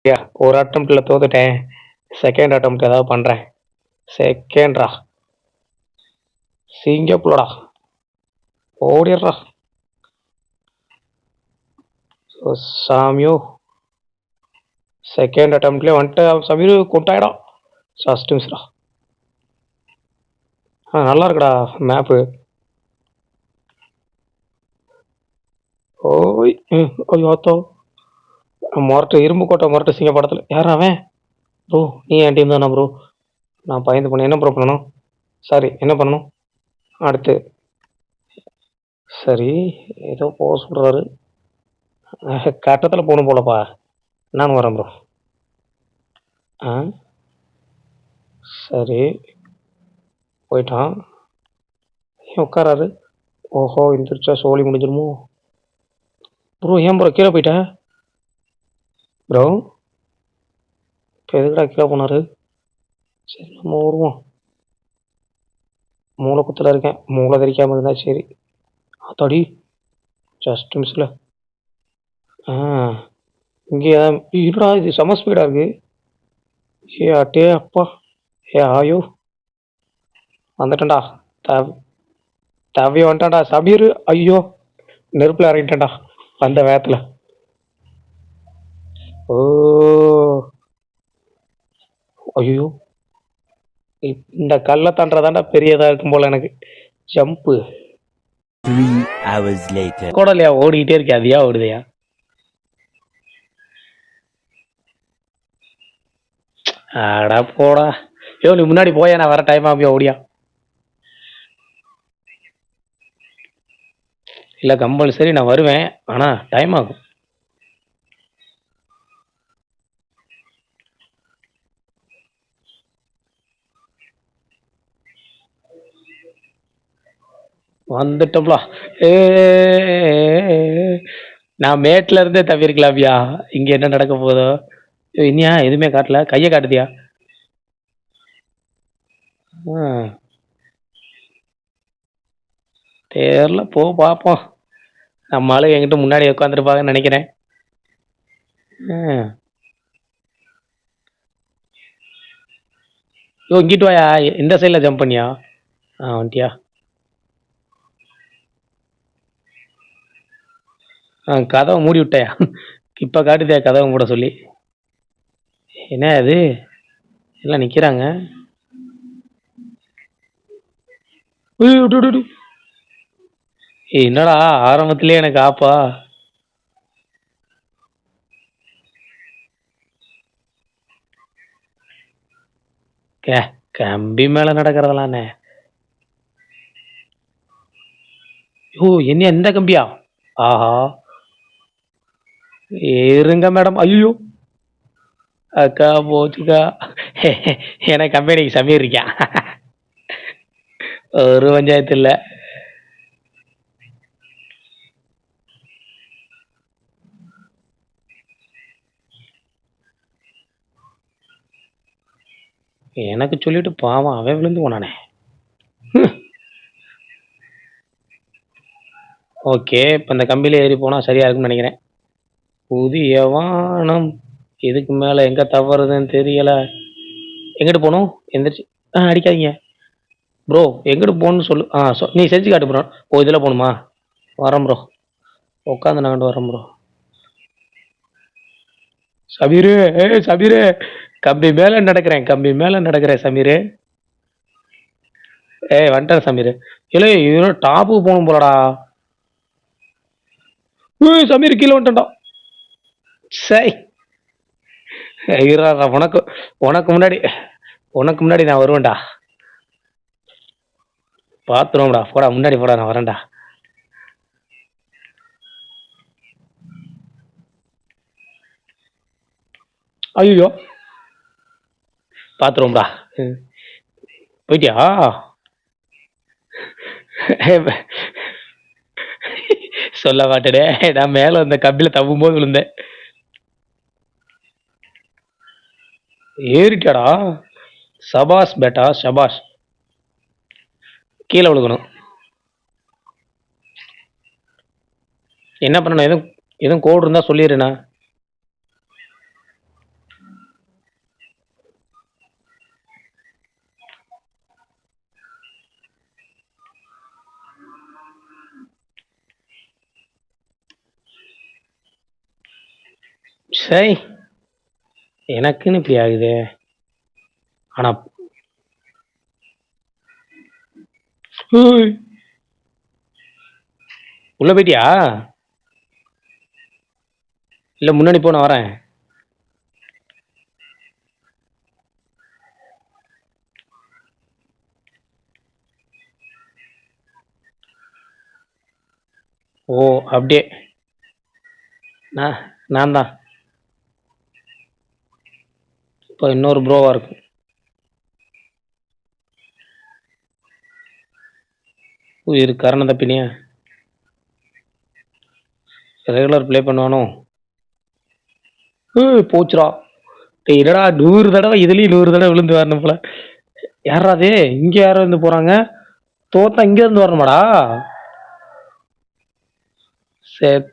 யா ஒரு அட்டம்ப்ட்ல தோத்துட்டேன். Second attempt ஏதாவது பண்றேன். செகண்ட்ரா சிங்கப்பூரடா ஓடிடுறா. சாமியோ செகண்ட் அட்டம்ப்ட்லேயே வந்துட்டு சமீர் கொண்டாயிடும். ஃபஸ்ட் மிஸ்ரா. நல்லா இருக்குடா மேப்பு. ஓய் ஐயோத்தோ மொரட்டு இரும்பு கோட்டை மொரட்டு சிங்க படத்தில் யார் அவன்? ப்ரோ நீ என் டீம் தானா ப்ரோ? நான் பயந்து பண்ணேன். என்ன ப்ரோ பண்ணணும்? சாரி என்ன பண்ணணும் அடுத்து? சரி ஏதோ போக சொல்கிறாரு. கட்டத்தில் போகணும் போலப்பா. நான் வரேன் ப்ரோ. ஆ சரி போயிட்டான். ஏன் உட்காராரு? ஓஹோ எந்திரிச்சா சோழி முடிஞ்சிருமோ? ப்ரோ ஏன் ப்ரோ கீழே போயிட்டேன்? ப்ரோ இப்போ எதுக்குடா கீழே போனாரு? சரி நம்ம வருவோம். மூளை குத்தில் இருக்கேன். மூளை தெரிக்காமல் இருந்தா சரி. அத்தாடி ஜஸ்ட் மிஸ்ல. ஆ இங்கே இருடா இது செம ஸ்பீடாக இருக்கு. ஏ அட்டே அப்பா. ஏ ஆயோ வந்துட்டேன்டா. தவ் தவி வந்துட்டான்டா சபீர். ஐயோ நெருப்பில் இறங்கிட்டேன்டா வந்த வேகத்தில். ஓ ஐயோ இந்த கல்லை தாண்டதாண்டா பெரியதாக இருக்கும் போல் எனக்கு. Jump 3 hours later. கூட இல்லையா ஓடிக்கிட்டே இருக்கே அதியா ஓடுதையா? ஆடா போடா. ஐயோ நீ முன்னாடி போயா நான் வர டைம் ஆகியா ஓடியா? இல்லை கம்பல்சரி நான் வருவேன். ஆனால் டைம் ஆகும். வந்துட்டோம்ல. ஏ நான் மேட்ல இருந்தே தவிர்க்கலாம்யா. இங்க என்ன நடக்க போதோ. இனியா எதுவுமே காட்டல. கையை காட்டுதியா? தெரியல போ பார்ப்போம். நம்ம ஆளு என்கிட்ட முன்னாடி உட்காந்துருப்பாங்கன்னு நினைக்கிறேன். யோ இங்கிட்டு வாயா. இந்த சைடில் ஜம்ப் பண்ணியா? வந்துட்டியா? கதவை மூடி விட்டாயா? இப்போ காட்டுதியா கதவை மூட சொல்லி? என்ன அது எல்லாம் நிற்கிறாங்க. என்னடா ஆரம்பத்திலே எனக்கு ஆப்பா. கம்பி மேல நடக்கிறதெல்லாண்ணே. ஓ என்ன எந்த கம்பியா? ஆஹா இருங்க மேடம். ஐயோ அக்கா போச்சுக்கா. எனக்கு கம்பெனிக்கு சமீர் இருக்கான். ஒரு பஞ்சாயத்து இல்லை. எனக்கு சொல்லிட்டு பாவம் அவன் விழுந்து போனானே. ஓகே இப்போ இந்த கம்பியில் ஏறி போனால் சரியா இருக்குன்னு நினைக்கிறேன். புதிய வானம் இதுக்கு மேலே எங்கே தவறுதுன்னு தெரியலை. எங்கிட்டு போகணும்? எந்திரிச்சு அடிக்காதீங்க ப்ரோ. எங்கிட்டு போகணுன்னு சொல்லு. நீ செஞ்சு காட்டு ப்ரோ. ஓ இதில் போகணுமா? வரேன் ப்ரோ. உட்காந்து நான் வரேன் ப்ரோ. சமீரு சமீரு கம்பி மேலே நடக்கிறேன். கம்பி மேலே நடக்கிறேன் சமீரு. வந்துட்டேன் சமீர். இல்லை இது டாப்புக்கு போகணும் போலடா. சமீர் கீழே வந்துட்டா. சரி உனக்கு உனக்கு முன்னாடி உனக்கு முன்னாடி நான் வருவேன்டா. பார்த்துருவோம்டா. போடா முன்னாடி போடா. நான் வரேன்டா. ஐயோ பார்த்துருவோம்டா. போயிட்டியா? சொல்ல மாட்டேனே. நான் மேலே வந்த கம்பியில் தப்பும் போது விழுந்தேன். ஏறிட்டாடா. சபாஷ் பேட்டா சபாஷ். கீழே விழுகணும். என்ன பண்ணணும்? எதுவும் கோடு இருந்தால் சொல்லிடுண்ணா. சை, எனக்குன்னு இப்படி ஆகுதே. ஆனா ஹூய், உள்ள போயிட்டியா? இல்ல முன்னாடி போ, நான் வரேன். ஓ, அப்படியே. நான் நான் தான் இப்போ இன்னொரு ப்ரோவா இருக்கு. இது கரண தப்பினியா ரெகுலர் ப்ளே பண்ணுவானோ? போச்சுடா. டேய் என்னடா 100 தடவை இதுலயும் 100 தடவை விழுந்து வரணும் போல. யாரா அது? இங்க யாரோ இருந்து போறாங்க. தோத்தா இங்க இருந்து வரணுமாடா? சரி.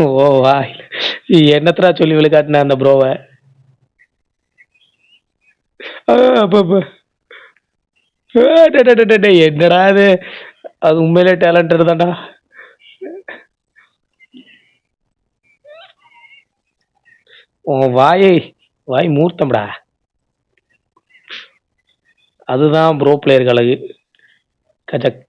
ஓ வாய், என்னத்தடா சொல்லி விழுக்காட்டின அந்த ப்ரோவை? அப்ப என்னடா இது? அது உண்மையிலே டேலண்டட் தான்டா. உன் வாய் மூர்த்தம்டா. அதுதான் ப்ரோ பிளேயருக்கு அழகு. கஜக்.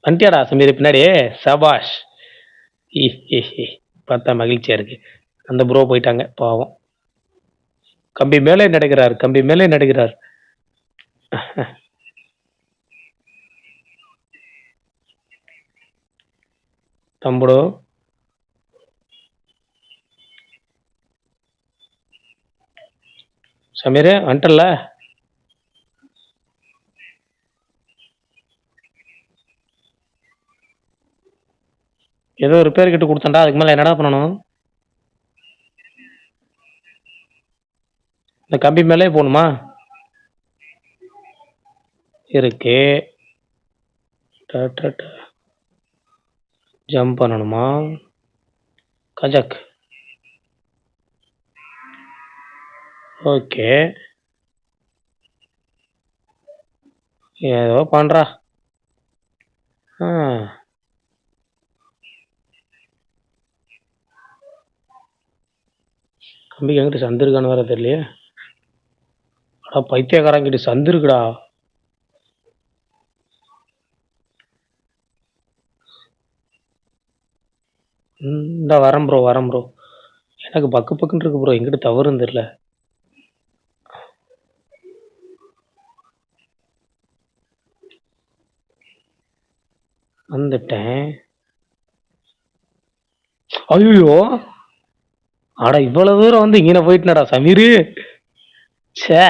வந்துட்டியாடா சமீர் பின்னாடி? சபாஷ். ஈ, ஈ, ஈ. பார்த்தா மகிழ்ச்சியா இருக்கு. அந்த ப்ரோ போயிட்டாங்க பாவம். கம்பி மேலே நடக்கிறார், கம்பி மேலே நடக்கிறார். தம்புடோ, சமீர் வந்துட்டல. ஏதோ ரிப்பேர் கிட்ட கொடுத்தேன்டா, அதுக்கு மேலே என்னடா பண்ணணும்? இந்த கம்பி மேலே போகணுமா? இருக்கு. ஜம்ப் பண்ணணுமா? கஜக். ஓகே, ஏதோ பண்றா. ஆ, கம்பிக்கு எங்கிட்ட சந்து இருக்கான்னு வேற தெரியலையே. அடா பைத்தியக்காரங்கிட்ட சந்து இருக்குடா. இந்த வரேன் ப்ரோ, வரேன் ப்ரோ. எனக்கு பக்கு பக்குன்னு இருக்கு ப்ரோ, எங்கிட்ட தவறுன்னு தெரியல. வந்துட்டேன். ஐயோ, அட இவ்வளவு தூரம் வந்து இங்கே போயிட்டுனடா சமீரு. ச்சே,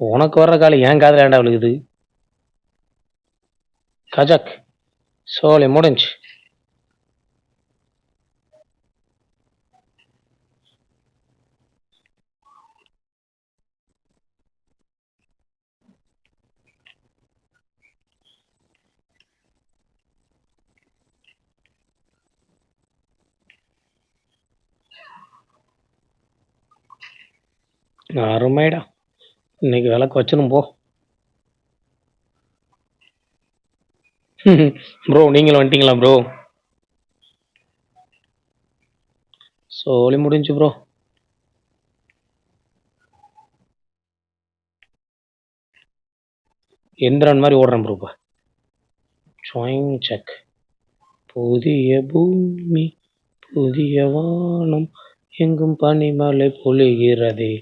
உனக்கு வர்ற காலம் ஏன் காதுல ஏன்டா விழுகுது? கஜக். சோலி முடிஞ்சு. அருமைடா. இன்னைக்கு விளக்கு வச்சிடும் போ. ப்ரோ நீங்களும் வந்துட்டீங்களா ப்ரோ? சோலி முடிஞ்சு ப்ரோ. எந்திரன் மாதிரி ஓடுறேன் ப்ரோ. இப்போ செக். புதிய பூமி, புதிய வானம், எங்கும் பனிமலை பொழிகிறதே.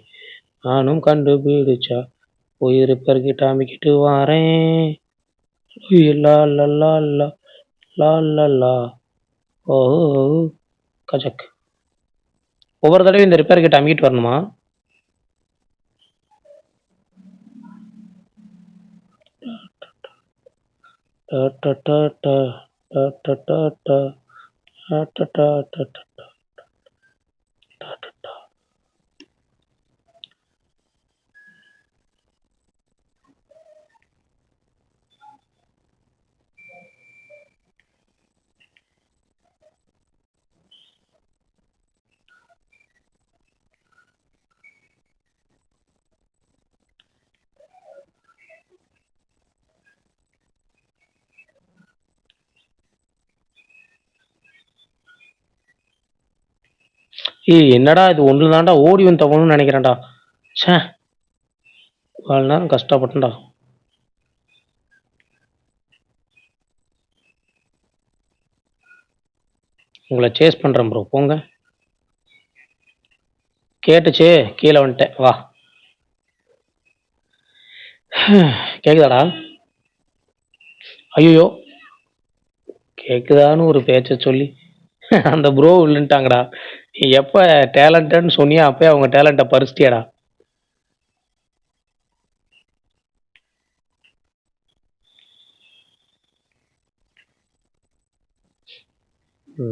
நானும் கண்டுபிடிச்சா உயிர் பெருக்கிட்டு அமைக்கிட்டு வாரேன். லா லா லா லா லா லா லா. ஓ கஜக். ஒவ்வொரு தடவையும் இந்த ரிப்பேர் கிட்ட அமுக்கிட்டு வரணுமா? டா டா டா டா டா டா டா டா டா டா டா டா டா டா. ஏய் என்னடா இது ஒன்று தான்டா ஓடி வந்து தவணும்னு நினைக்கிறேன்டா. ச்சே, இவ்வளோ நேரம் கஷ்டப்பட்டேன்டா. உங்களை சேஸ் பண்ணுறேன் ப்ரோ, போங்க. கேட்டுச்சு, கீழே வந்துட்டேன், வா. கேக்குதாடா? ஐயோ, கேக்குதான்னு ஒரு பேச்ச சொல்லி அந்த ப்ரோ இல்லைன்ட்டாங்கடா. நீ எப்போ டேலண்டட்னு சொன்னியோ அப்பயே அவங்க டேலண்ட்டை பறிச்சிட்டியாடா.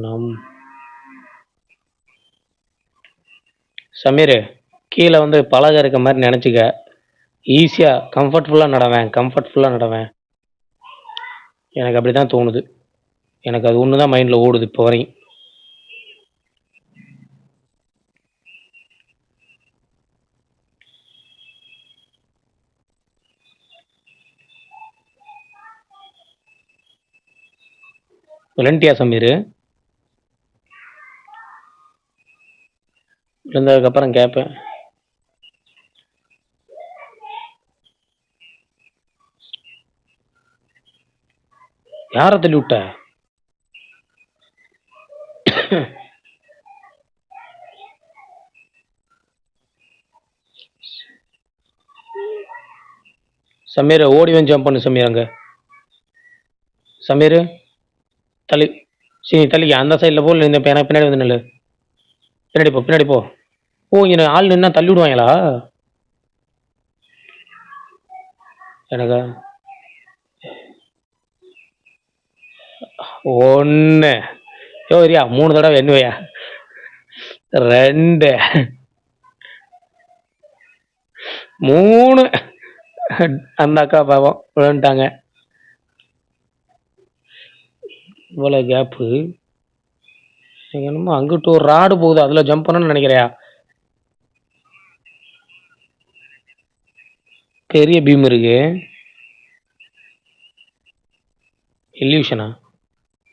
நம் சமீர், கீழே வந்து பலகை இருக்க மாதிரி நினச்சிக்க. ஈஸியாக கம்ஃபர்ட்ஃபுல்லாக நடவேன். எனக்கு அப்படி தான் தோணுது. எனக்கு அது ஒன்று தான் மைண்டில் ஓடுது இப்போ வரையும். விளண்டியா சமீர்? விழுந்ததுக்கப்புறம் கேட்பேன். யாரை தள்ளி விட்ட? சமீர் ஓடி வந்து ஜம்ப் பண்ணு சமீர். அங்கே சமீர் தள்ளி, சரி தள்ளிக்க. அந்த சைடில் போ, இந்த எனக்கு பின்னாடி வந்து நில்லு. பின்னாடி போ, பின்னாடி போ. ஓ, இங்கே ஆள் நின்னா தள்ளி விடுவாங்களா? எனக்கு ஒன்று யோரியா 3 தடவை எண்ணுவையா? 2 3. அந்த அக்கா பாவம் விழுந்துட்டாங்க. இவ்வளோ கேப்பு. என்னமோ அங்கிட்டு ஒரு ராடு போகுது, அதில் ஜம்ப் பண்ணணும்னு நினைக்கிறியா? பெரிய பீம் இருக்கு. இல்யூஷனா?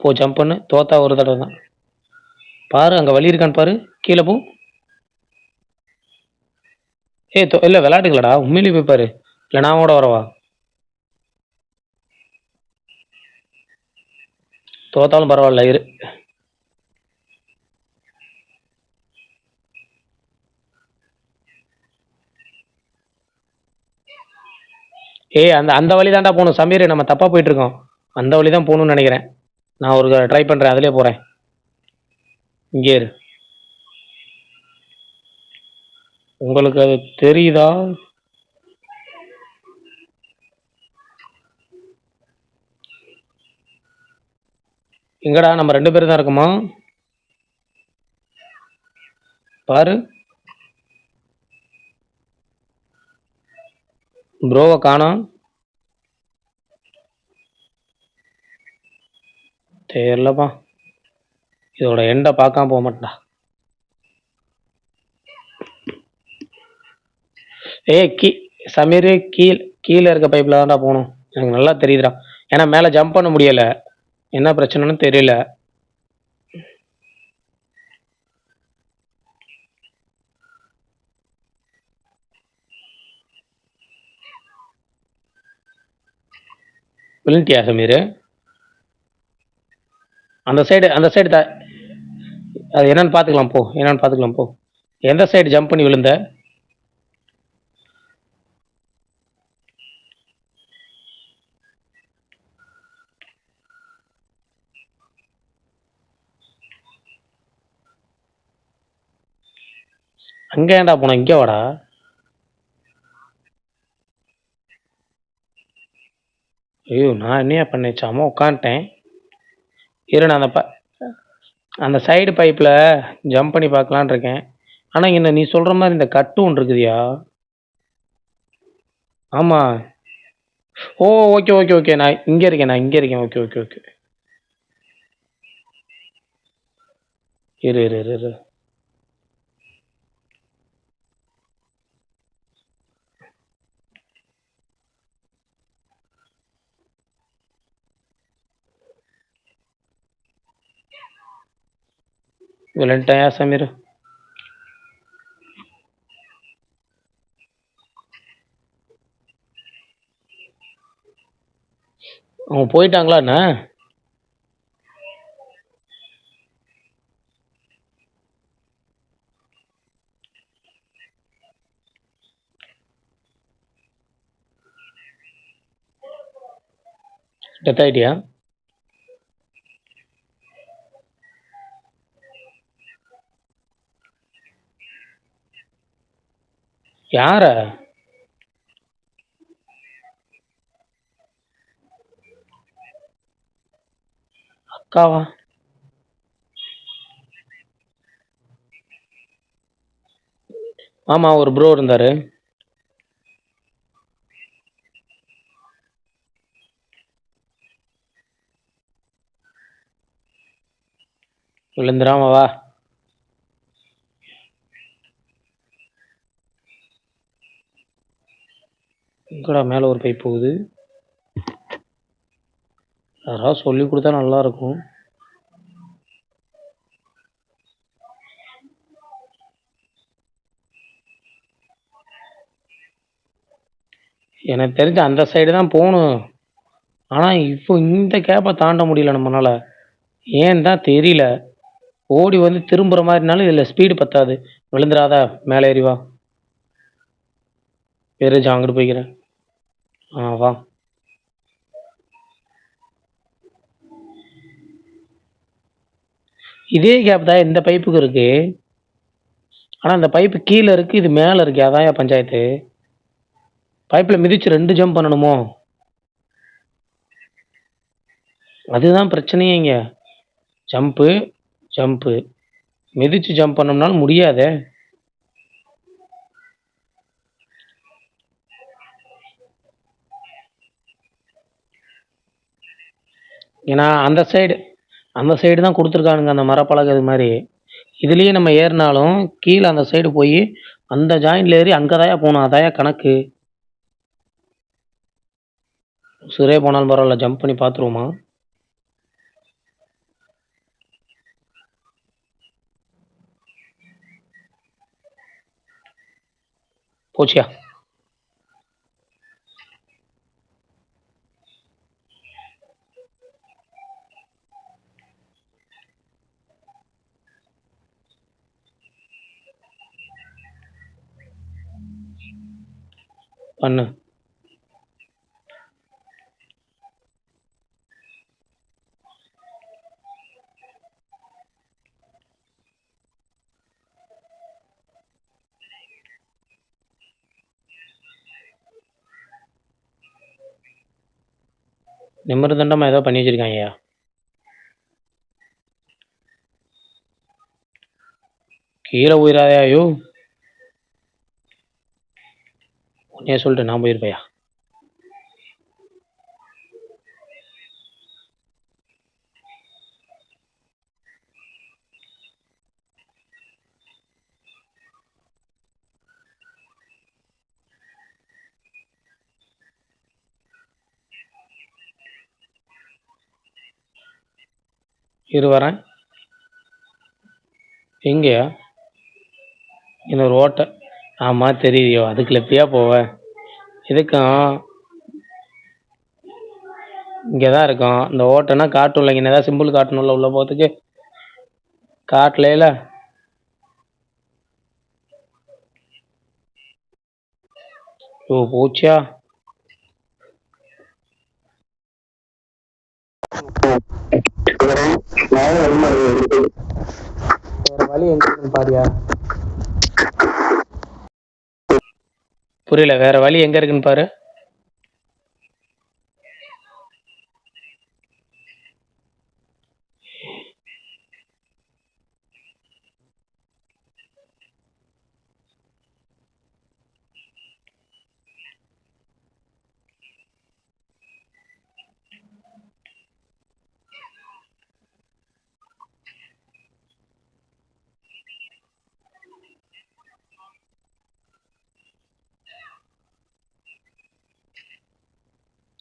போ ஜம்ப் பண்ணு. தோத்தா ஒரு தடவை தான். பாரு அங்கே வழி இருக்கான்னு பாரு. கீழே போ. இல்லை விளையாட்டுங்களடா, உண்மையிலேயே போய் பாரு. இல்லை நான் கூட வரவா? தோத்தாலும் பரவாயில்ல இரு. அந்த அந்த வழி தான்டா போகணும் சமீர். நம்ம தப்பாக போயிட்டு இருக்கோம். அந்த வழி தான் போகணும்னு நினைக்கிறேன். நான் ஒரு ட்ரை பண்ணுறேன், அதிலே போகிறேன். இங்கே இரு. உங்களுக்கு அது தெரியுதா? எங்கடா நம்ம 2 பேரும் தான் இருக்குமா? பாரு, ப்ரோவை காணோம். தெரியலப்பா. இதோட எண்டை பார்க்காம போக மாட்டேன்டா. கீ சமீர், கீழே இருக்க பைப்பில் தான்டா போகணும். எனக்கு நல்லா தெரியுதுடா. ஏன்னா மேலே ஜம்ப் பண்ண முடியலை. என்ன பிரச்சனைன்னு தெரியல. விழுந்துட்டியா சமீர்? அந்த சைடு அது என்னன்னு பார்த்துக்கலாம் போ. எந்த சைடு ஜம்ப் பண்ணி விழுந்த? அங்கே ஏன்டா போனோம்? இங்கே வாடா. ஐயோ, நான் என்னையா பண்ணேன்? சாம உட்காந்துட்டேன். இரு, நான் அந்த சைடு பைப்பில் ஜம்ப் பண்ணி பார்க்கலான் இருக்கேன். ஆனால் என்ன நீ சொல்கிற மாதிரி இந்த கட்டு ஒன்று இருக்குதுயா? ஆமாம். ஓ, ஓகே ஓகே ஓகே. நான் இங்கே இருக்கேன். Okay okay okay. இரு இரு இரு இரு. விளையாண்டா சமீர்? அவங்க போயிட்டாங்களா என்ன? டெத் ஆயிட்டியா? யார? அக்காவா? ஆமா, ஒரு ப்ரோ இருந்தாரு. விழுந்துராம வா. எங்கடா மேல ஒரு பைப் போகுது? யாராவது சொல்லி கொடுத்தா நல்லா இருக்கும். எனக்கு தெரிஞ்ச அந்த சைடு தான் போகணும். ஆனா இப்போ இந்த கேப்பை தாண்ட முடியல நம்மளால. ஏன் தான் தெரியல. ஓடி வந்து திரும்புற மாதிரினாலும் இதுல ஸ்பீடு பத்தாது. விழுந்துராத, மேலே ஏறி வா. பெருஜா அங்கிட்டு போய்க்கிறேன். வா. இதே கேப் தான் இந்த பைப்புக்கு இருக்கு. ஆனா இந்த பைப்பு கீழே இருக்கு, இது மேல இருக்கு. அதான் பஞ்சாயத்து. பைப்ல மிதிச்சு 2 ஜம்ப் பண்ணணுமோ? அதுதான் பிரச்சனையே இங்க. Jump, jump. மிதிச்சு ஜம்ப் பண்ணோம்னாலும் முடியாதே. ஏன்னா அந்த சைடு தான் கொடுத்துருக்கானுங்க அந்த மரப்பலகை இது மாதிரி. இதுலயே நம்ம ஏறினாலும் கீழே அந்த சைடு போய் அந்த ஜாயிண்ட்ல ஏறி அங்கதாயா போகணும். அதாயா கணக்கு. உசுரே போனாலும் பரவாயில்ல, ஜம்ப் பண்ணி பார்த்துருவோமா? போச்சியா? பண்ணு. நிமிர்தண்டமா ஏதோ பண்ணி வச்சிருக்காங்கய்யா. கீழே போயிடாதே ஐயோ. உன்னைய சொல்லிட்டு நான் போயிருப்பையா? இரு வரேன். எங்கேயா? இன்னொரு ஓட்டை. ஆமா தெரியுதியோ, அதுக்குள்ள எப்படியா போவேன்? இதுக்கும் இங்கே தான் இருக்கும். இந்த ஓட்டைனா காட்டும்ல, இங்கே ஏதாவது சிம்பிள் காட்டணும்ல உள்ள போகிறதுக்கு. காட்டலையில. ஓ போச்சியா? வேற வழி எங்க இருக்குன்னு பாரியா? புரியல, வேற வழி எங்க இருக்குன்னு பாரு.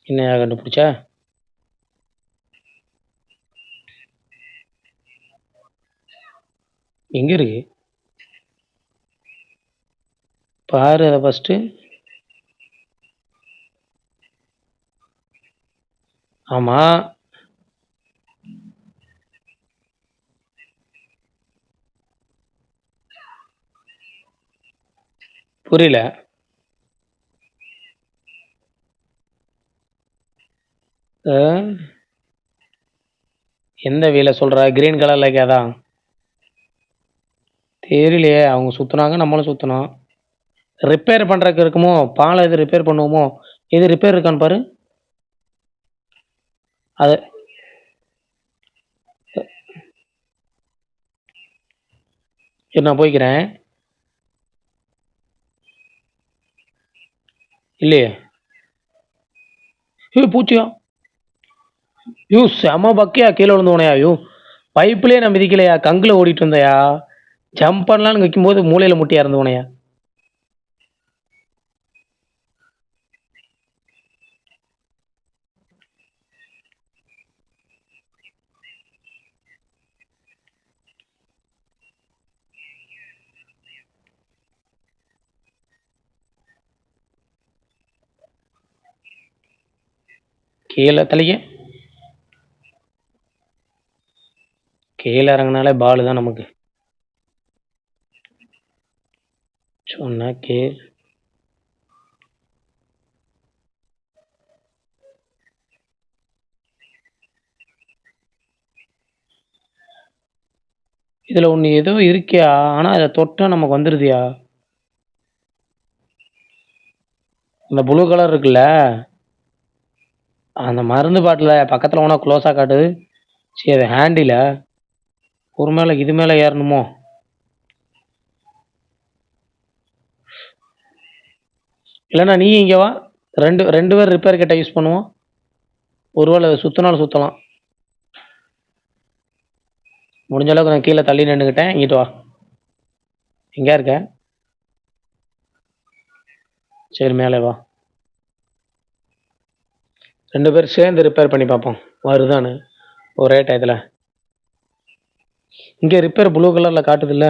என்னையா கண்டுபிடிச்சா? எங்க இருக்கு பாரு அதை ஃபர்ஸ்ட். ஆமா. புரியல. அ எந்த வீல சொல்ற? கிரீன் கலர்ல இருக்கே அதான். தெரியலையே. அவங்க சுத்துனாங்க, நம்மளும் சுத்துனோம். ரிப்பேர் பண்றதுக்கு இருக்குமோ? பாலம் எதும் ரிப்பேர் பண்ணுவோமோ? எது ரிப்பேர் இருக்கான்னு பாரு. அது சரி நான் போய்க்கிறேன். இல்லையே. ஏய் பூச்சியா? செம பக்கையா கீழ விழுந்தோனயா? பைப்லயே நான் மிதிக்கலையா, கங்குல ஓடிட்டு இருந்தயா. ஜம்ப் பண்ணலான்னு வைக்கும்போது மூலையில முட்டி இறந்துவனயா. கீழ தள்ளிக்க. கீழ இறங்குனாலே பாலு தான் நமக்கு. சொன்னா கேளு. இதுல ஒண்ணு ஏதோ இருக்கியா, ஆனா அத தொட்டா நமக்கு வந்துருதுயா. இந்த ப்ளூ கலர் இருக்குல்ல, அந்த மருந்து பாட்டில பக்கத்துல போனா க்ளோஸா காட்டுது. சரி அது ஹேண்டில. ஒரு மேல இது மேல ஏறணுமோ? இல்லன்னா நீ இங்க வா. 2 பேர் ரிப்பேர் கிட்ட யூஸ் பண்ணுவோம். ஒருவேள சுத்துனாலும் சுத்தலாம். முடிஞ்ச அளவுக்கு நான் கீழ தள்ளி நின்னுக்கிட்டேன். இங்கிட்டு வா. எங்க இருக்க? சரி மேலே வா. 2 பேரும் சேர்ந்து ரிப்பேர் பண்ணி பார்ப்போம். வருதான்னு ஒரே டயத்துல. இங்க ரிப்பேர் ப்ளூ கலர்ல காட்டுதுல்ல.